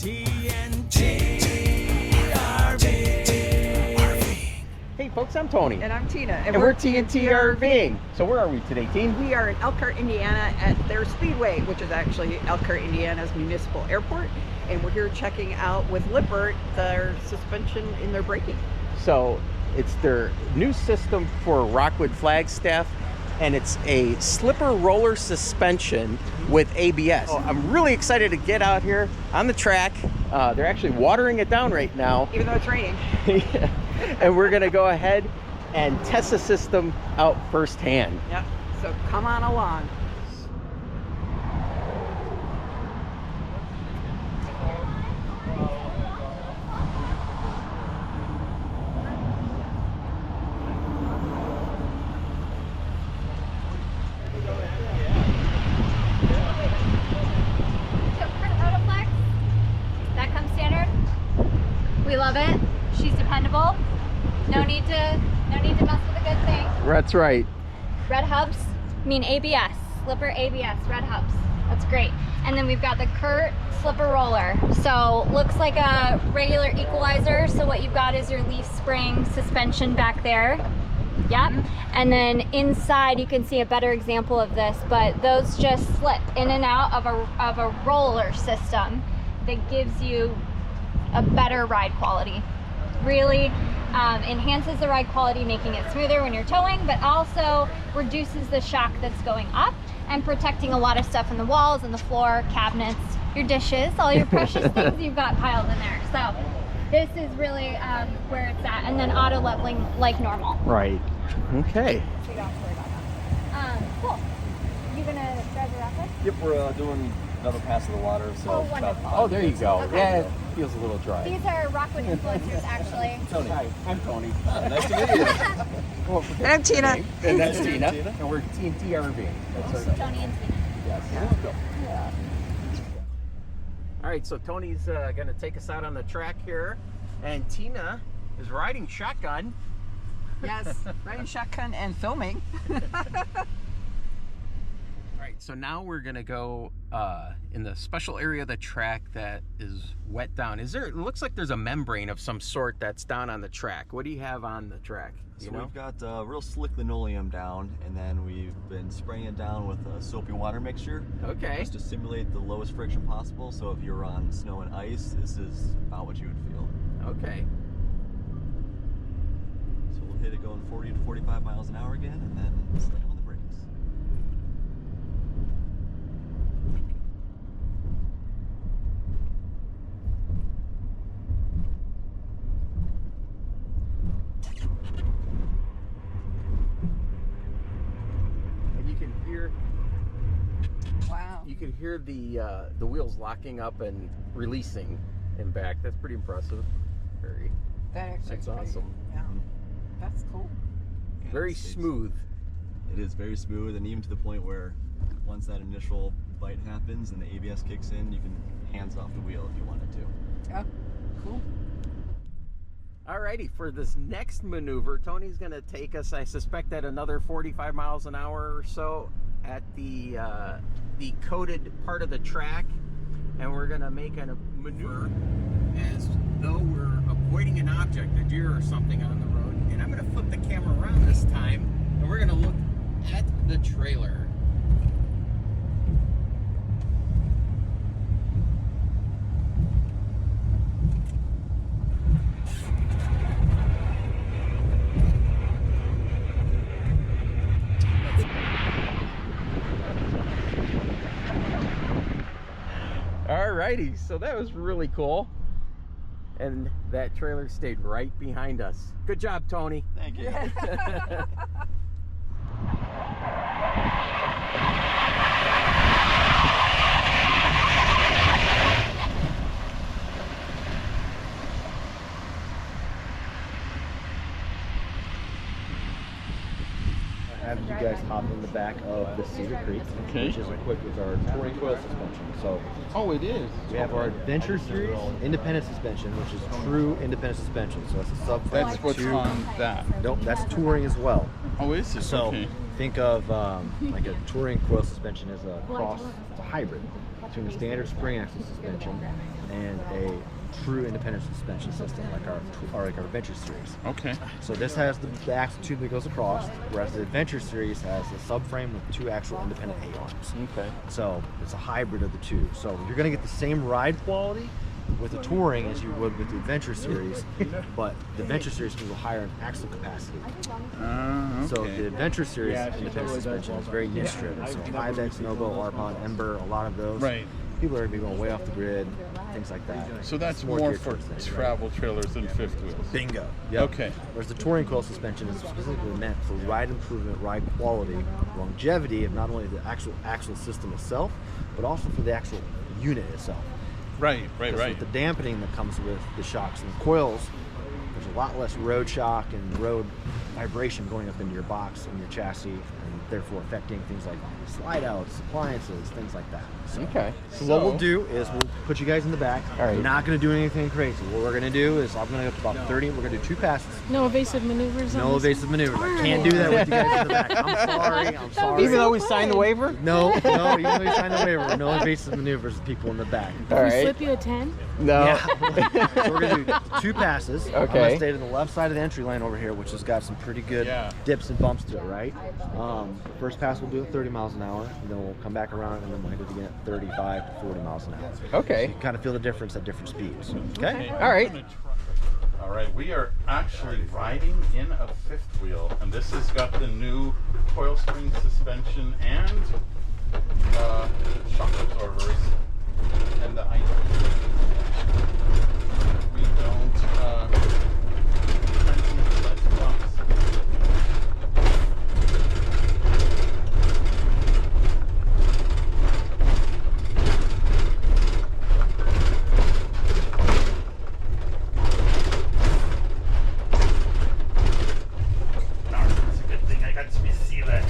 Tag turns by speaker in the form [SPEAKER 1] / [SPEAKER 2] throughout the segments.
[SPEAKER 1] Hey folks, I'm Tony.
[SPEAKER 2] And I'm Tina.
[SPEAKER 1] And we're TNT RVing. So where are we today, Teen?
[SPEAKER 2] We are in Elkhart, Indiana at their Speedway, which is actually Elkhart, Indiana's municipal airport. And we're here checking out with Lippert their suspension in their braking.
[SPEAKER 1] So it's their new system for Rockwood Flagstaff, and it's a slipper roller suspension with ABS. Oh, I'm really excited to get out here on the track. They're actually watering it down right now.
[SPEAKER 2] Even though it's raining.
[SPEAKER 1] Yeah. And we're gonna go ahead and test the system out firsthand.
[SPEAKER 2] Yep, so come on along.
[SPEAKER 3] That comes standard. We love it. She's dependable. No need to mess with a good thing.
[SPEAKER 1] That's right.
[SPEAKER 3] Red hubs mean ABS. Lippert ABS, red hubs. That's great. And then we've got the Curt slipper roller. So looks like a regular equalizer. So what you've got is your leaf spring suspension back there. Yep. And then inside you can see a better example of this, but those just slip in and out of a roller system that gives you a better ride quality. Really enhances the ride quality, making it smoother when you're towing, but also reduces the shock that's going up and protecting a lot of stuff in the walls and the floor, cabinets, your dishes, all your precious things you've got piled in there. So this is really where it's at. And then auto leveling like normal.
[SPEAKER 1] Right. Okay.
[SPEAKER 3] So you don't have to worry about that. Cool. You gonna drive the rapid?
[SPEAKER 4] Yep, we're doing another pass of the water. So
[SPEAKER 3] Oh, wonderful.
[SPEAKER 1] Oh, there you go.
[SPEAKER 3] Okay.
[SPEAKER 1] Yeah, it feels a little dry.
[SPEAKER 3] These are Rockwood influencers, actually.
[SPEAKER 4] Tony.
[SPEAKER 1] Hi, I'm Tony.
[SPEAKER 4] Nice to meet you.
[SPEAKER 1] Well,
[SPEAKER 2] And I'm Tina.
[SPEAKER 1] And that's Tina. And we're TNT RVing. That's our
[SPEAKER 3] Tony and Tina.
[SPEAKER 1] yes.
[SPEAKER 3] Yeah.
[SPEAKER 1] All right, so Tony's going to take us out on the track here, and Tina is riding shotgun.
[SPEAKER 2] Yes, riding shotgun and filming.
[SPEAKER 1] All right, so now we're going to go in the special area of the track that is wet down. It looks like there's a membrane of some sort that's down on the track. What do you have on the track?
[SPEAKER 4] So we've got real slick linoleum down, and then we've been spraying it down with a soapy water mixture.
[SPEAKER 1] Okay.
[SPEAKER 4] Just to simulate the lowest friction possible. So if you're on snow and ice, this is about what you would feel.
[SPEAKER 1] Okay.
[SPEAKER 4] So we'll hit it going 40 to 45 miles an hour again, and then slam on the brakes.
[SPEAKER 2] Wow.
[SPEAKER 1] You can hear the wheels locking up and releasing and back. That's pretty impressive. That's awesome.
[SPEAKER 2] Yeah, that's cool.
[SPEAKER 4] Yeah,
[SPEAKER 1] Very
[SPEAKER 4] it's
[SPEAKER 1] smooth.
[SPEAKER 4] It is very smooth, and even to the point where once that initial bite happens and the ABS kicks in, you can hands off the wheel if you wanted to.
[SPEAKER 2] Yeah, cool.
[SPEAKER 1] Alrighty, for this next maneuver, Tony's going to take us, I suspect, at another 45 miles an hour or so at the coated part of the track, and we're going to make a maneuver as though we're avoiding an object, a deer or something on the road. And I'm going to flip the camera around this time, and we're going to look at the trailer. Alrighty, so that was really cool. And that trailer stayed right behind us. Good job, Tony.
[SPEAKER 4] Thank you.
[SPEAKER 5] Have you guys hop in the back of the Cedar Creek, which is equipped with our touring coil suspension. So,
[SPEAKER 6] oh, it is.
[SPEAKER 5] we have our Adventure Series independent suspension, which is true independent suspension. So that's a sub.
[SPEAKER 6] That's what's on that.
[SPEAKER 5] Nope, that's touring as well.
[SPEAKER 6] Oh, is it?
[SPEAKER 5] So,
[SPEAKER 6] Okay.
[SPEAKER 5] think of like a touring coil suspension as a cross, it's a hybrid between a standard spring axle suspension and a true independent suspension system like our Adventure Series.
[SPEAKER 6] Okay.
[SPEAKER 5] So this has the axle tube that goes across, whereas the Adventure Series has a subframe with 2 actual independent A-arms.
[SPEAKER 6] Okay.
[SPEAKER 5] So it's a hybrid of the two. So you're going to get the same ride quality with the Touring as you would with the Adventure Series, but the Adventure Series can go higher in axle capacity.
[SPEAKER 6] Okay.
[SPEAKER 5] So the Adventure Series independent suspension is very niche driven. So Ibex, Novo, Arpon, Ember, a lot of those.
[SPEAKER 6] Right.
[SPEAKER 5] People are going to be going way off the grid, things like that.
[SPEAKER 6] So that's
[SPEAKER 5] It's
[SPEAKER 6] more
[SPEAKER 5] geared
[SPEAKER 6] for
[SPEAKER 5] towards that,
[SPEAKER 6] travel trailers than fifth wheels.
[SPEAKER 5] Bingo. Yep.
[SPEAKER 6] Okay.
[SPEAKER 5] Whereas the touring coil suspension is specifically meant for ride improvement, ride quality, longevity of not only the actual axle system itself, but also for the actual unit itself.
[SPEAKER 6] Right.
[SPEAKER 5] With the dampening that comes with the shocks and the coils, there's a lot less road shock and road vibration going up into your box and your chassis, and therefore affecting things like slide outs, appliances, things like that. So,
[SPEAKER 1] Okay.
[SPEAKER 5] So what we'll do is we'll put you guys in the back.
[SPEAKER 1] All right.
[SPEAKER 5] We're not going to do anything crazy. What we're going to do is I'm going to go about 30. We're going to do 2 passes.
[SPEAKER 7] No evasive maneuvers.
[SPEAKER 5] No evasive maneuvers. I can't do that with you guys in the back. I'm sorry.
[SPEAKER 1] Even though we signed the waiver?
[SPEAKER 5] No, even though you signed the waiver, no evasive maneuvers with people in the back.
[SPEAKER 1] All
[SPEAKER 7] We
[SPEAKER 1] right.
[SPEAKER 7] slip you a 10.
[SPEAKER 1] No.
[SPEAKER 5] Yeah. So we're going to do 2 passes. I'm going
[SPEAKER 1] Okay.
[SPEAKER 5] to stay to the left side of the entry lane over here, which has got some pretty good dips and bumps to it, right? First pass we'll do at 30 miles an hour, and then we'll come back around and then we'll do it again at 35 to 40 miles an hour.
[SPEAKER 1] Okay.
[SPEAKER 5] You kind of feel the difference at different speeds. Okay?
[SPEAKER 1] All right.
[SPEAKER 6] All right, we are actually riding in a fifth wheel, and this has got the new coil spring suspension and shock absorbers. And the idea we don't let bumps.
[SPEAKER 8] It's a good thing I got to be sealer.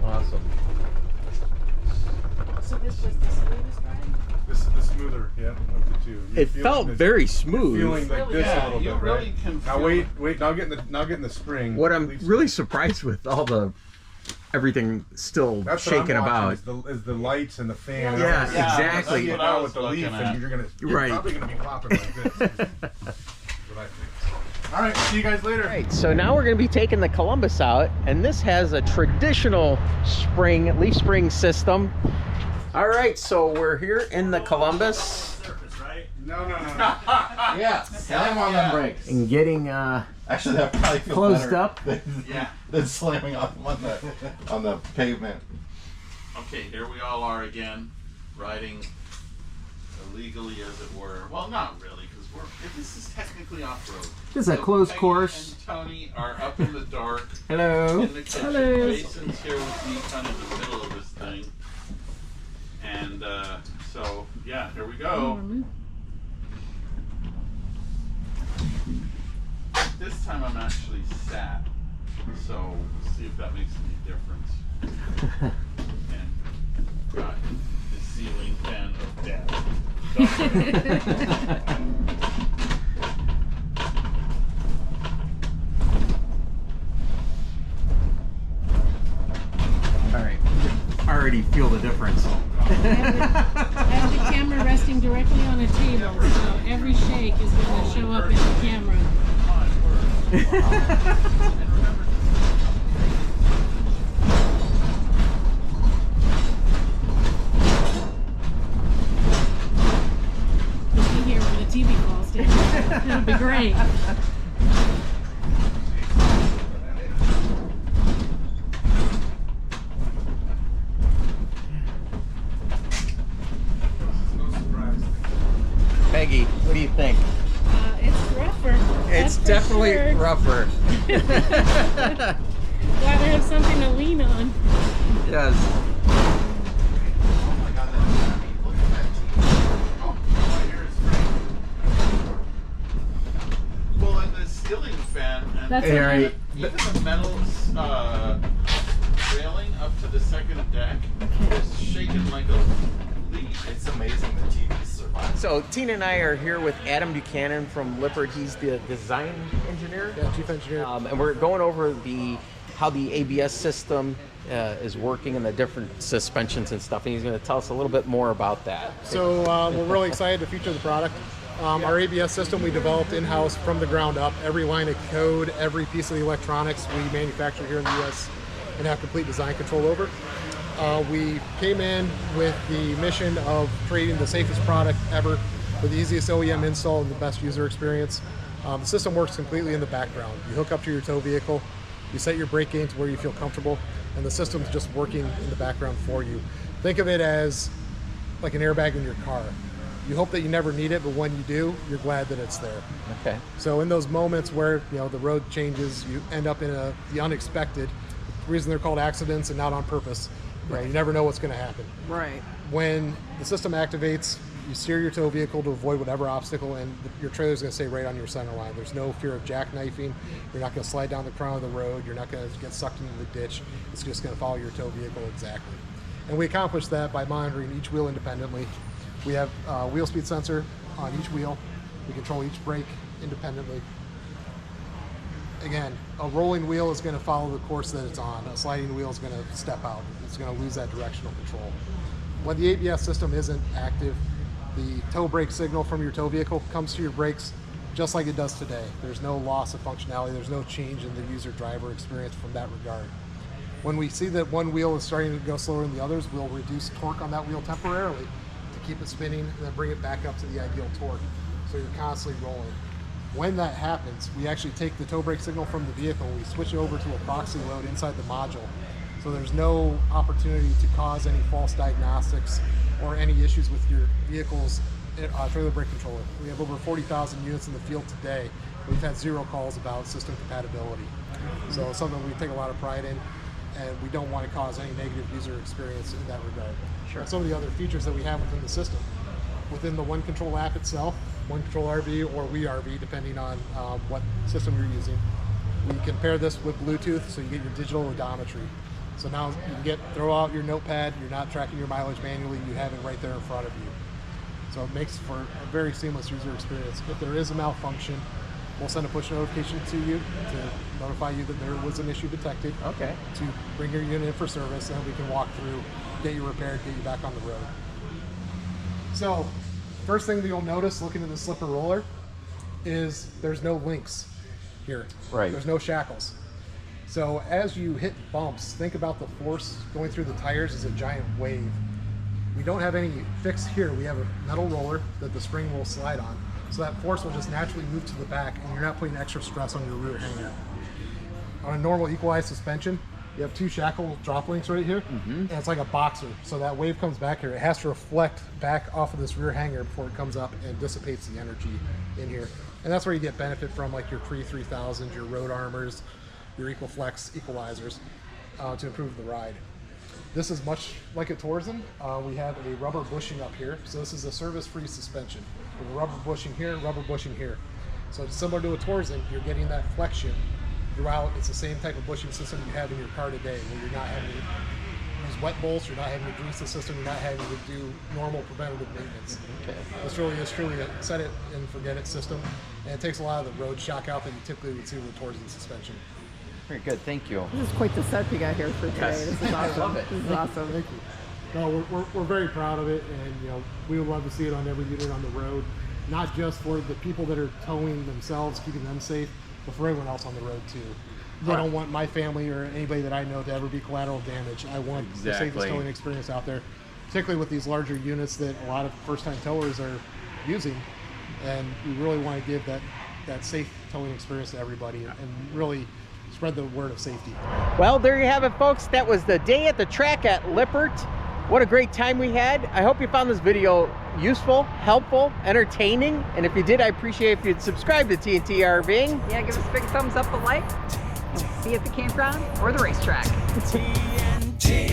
[SPEAKER 1] Awesome.
[SPEAKER 7] So this was the smoothest ride?
[SPEAKER 9] This is the smoother, yeah, of the two.
[SPEAKER 1] It felt very smooth.
[SPEAKER 9] Feeling like this a little
[SPEAKER 6] you
[SPEAKER 9] bit,
[SPEAKER 6] really
[SPEAKER 9] right?
[SPEAKER 6] can
[SPEAKER 9] Now
[SPEAKER 6] feel
[SPEAKER 9] wait, now getting the spring.
[SPEAKER 1] What I'm
[SPEAKER 9] Leaves-
[SPEAKER 1] really surprised with all the everything still
[SPEAKER 9] That's what I'm
[SPEAKER 1] shaking
[SPEAKER 9] watching,
[SPEAKER 1] about.
[SPEAKER 9] is the lights and the fan.
[SPEAKER 1] Yeah,
[SPEAKER 9] Everything.
[SPEAKER 1] exactly.
[SPEAKER 9] You
[SPEAKER 6] That's what I
[SPEAKER 9] out
[SPEAKER 6] was
[SPEAKER 9] with the leaf,
[SPEAKER 6] looking
[SPEAKER 9] and
[SPEAKER 6] at.
[SPEAKER 9] you're
[SPEAKER 1] Right.
[SPEAKER 9] probably gonna be plopping like this. That's what I think. All right, see you guys later.
[SPEAKER 1] All right, so now we're going to be taking the Columbus out, and this has a traditional spring, leaf spring system. All right, so we're here in the Columbus
[SPEAKER 8] Surface, right?
[SPEAKER 9] No.
[SPEAKER 6] Yeah, slam on the brakes.
[SPEAKER 1] and getting
[SPEAKER 10] Actually, that probably feels
[SPEAKER 1] closed
[SPEAKER 10] better
[SPEAKER 1] up.
[SPEAKER 10] than slamming on the pavement.
[SPEAKER 6] Okay, here we all are again, riding illegally, as it were. Well, not really, because this is technically off-road.
[SPEAKER 1] This is a closed
[SPEAKER 6] Peggy
[SPEAKER 1] course.
[SPEAKER 6] and Tony are up in the dark
[SPEAKER 1] Hello.
[SPEAKER 6] in the kitchen.
[SPEAKER 7] Hello.
[SPEAKER 6] Jason's here with me, kind of in the middle of this thing. And so, yeah, here we go. This time I'm actually sat, so we'll see if that makes any difference. And got the ceiling fan of death.
[SPEAKER 1] All right. I already feel the difference.
[SPEAKER 7] I have the camera resting directly on a table, so every shake is going to show up in the camera. Just be here when the TV falls down. It'll be great.
[SPEAKER 1] Peggy, what do you think?
[SPEAKER 7] It's rougher.
[SPEAKER 1] It's It's
[SPEAKER 7] for
[SPEAKER 1] definitely
[SPEAKER 7] sure.
[SPEAKER 1] rougher.
[SPEAKER 7] Gotta have something to lean on.
[SPEAKER 1] Yes.
[SPEAKER 10] Oh my god, that's heavy. Look at that teeth. Oh, my ear is
[SPEAKER 6] Well, and the ceiling fan and
[SPEAKER 7] That's
[SPEAKER 1] Hey,
[SPEAKER 7] what
[SPEAKER 1] Harry.
[SPEAKER 6] even the metal railing up to the second deck is shaking like a leaf.
[SPEAKER 10] It's amazing the TV survived.
[SPEAKER 1] So Tina and I are here with Adam Buchanan from Lippert. He's the design engineer.
[SPEAKER 11] Yeah, chief engineer.
[SPEAKER 1] And we're going over how the ABS system is working and the different suspensions and stuff. And he's going to tell us a little bit more about that.
[SPEAKER 11] So we're really excited to feature the product. Our ABS system we developed in-house from the ground up. Every line of code, every piece of the electronics we manufacture here in the U.S. and have complete design control over. We came in with the mission of creating the safest product ever with the easiest OEM install and the best user experience. The system works completely in the background. You hook up to your tow vehicle, you set your brake gain to where you feel comfortable, and the system's just working in the background for you. Think of it as like an airbag in your car. You hope that you never need it, but when you do, you're glad that it's there.
[SPEAKER 1] Okay.
[SPEAKER 11] So in those moments where the road changes, you end up in the unexpected. The reason they're called accidents and not on purpose. Right? You never know what's going to happen.
[SPEAKER 2] Right.
[SPEAKER 11] When the system activates, you steer your tow vehicle to avoid whatever obstacle, and your trailer's going to stay right on your center line. There's no fear of jackknifing. You're not going to slide down the crown of the road. You're not going to get sucked into the ditch. It's just going to follow your tow vehicle exactly. And we accomplish that by monitoring each wheel independently. We have a wheel speed sensor on each wheel. We control each brake independently. Again, a rolling wheel is going to follow the course that it's on. A sliding wheel is going to step out. It's going to lose that directional control. When the ABS system isn't active, the tow brake signal from your tow vehicle comes to your brakes just like it does today. There's no loss of functionality. There's no change in the user driver experience from that regard. When we see that one wheel is starting to go slower than the others, we'll reduce torque on that wheel temporarily to keep it spinning and then bring it back up to the ideal torque. So you're constantly rolling. When that happens, we actually take the tow brake signal from the vehicle and we switch it over to a proxy load inside the module. So there's no opportunity to cause any false diagnostics or any issues with your vehicle's trailer brake controller. We have over 40,000 units in the field today. We've had 0 calls about system compatibility. So it's something we take a lot of pride in, and we don't want to cause any negative user experience in that regard.
[SPEAKER 1] Sure.
[SPEAKER 11] Some of the other features that we have within the system, within the One Control app itself, One Control RV or We RV, depending on what system you're using. We can pair this with Bluetooth, so you get your digital odometry. So now you can throw out your notepad, you're not tracking your mileage manually, you have it right there in front of you. So it makes for a very seamless user experience. If there is a malfunction, we'll send a push notification to you to notify you that there was an issue detected.
[SPEAKER 1] Okay.
[SPEAKER 11] To bring your unit in for service, and we can walk through, get you repaired, get you back on the road. So, first thing that you'll notice looking at the slipper roller is there's no links here.
[SPEAKER 1] Right.
[SPEAKER 11] There's no shackles. So as you hit bumps, think about the force going through the tires as a giant wave. We don't have any fix here. We have a metal roller that the spring will slide on. So that force will just naturally move to the back, and you're not putting extra stress on your rear hanger. On a normal equalized suspension, you have 2 shackle drop links right here, and it's like a boxer. So that wave comes back here. It has to reflect back off of this rear hanger before it comes up and dissipates the energy in here. And that's where you get benefit from, like your Pre-3000s, your road armors, your EqualFlex equalizers to improve the ride. This is much like a Torsen. We have a rubber bushing up here. So this is a service-free suspension. With a rubber bushing here, rubber bushing here. So it's similar to a Torsen, you're getting that flexion throughout. It's the same type of bushing system you have in your car today, where you're not having to use wet bolts, you're not having to grease the system, you're not having to do normal preventative maintenance.
[SPEAKER 1] Okay.
[SPEAKER 11] This really is truly a set it and forget it system, and it takes a lot of the road shock out that you typically would see with a Torsen suspension.
[SPEAKER 1] Very good. Thank you.
[SPEAKER 2] This is quite the set you got here for today.
[SPEAKER 1] Yes.
[SPEAKER 2] This is
[SPEAKER 1] I
[SPEAKER 2] awesome.
[SPEAKER 1] love it.
[SPEAKER 2] This is awesome.
[SPEAKER 11] Thank you. No, we're very proud of it, and we would love to see it on every unit on the road, not just for the people that are towing themselves, keeping them safe, but for everyone else on the road too. I don't want my family or anybody that I know to ever be collateral damage. I want the safest towing experience out there, particularly with these larger units that a lot of first-time towers are using, and we really want to give that safe towing experience to everybody and really spread the word of safety.
[SPEAKER 1] Well, there you have it, folks. That was the day at the track at Lippert. What a great time we had. I hope you found this video useful, helpful, entertaining. And if you did, I appreciate if you'd subscribe to TNT RVing.
[SPEAKER 2] Yeah, give us a big thumbs up, a like. See you at the campground or the racetrack.
[SPEAKER 12] TNT.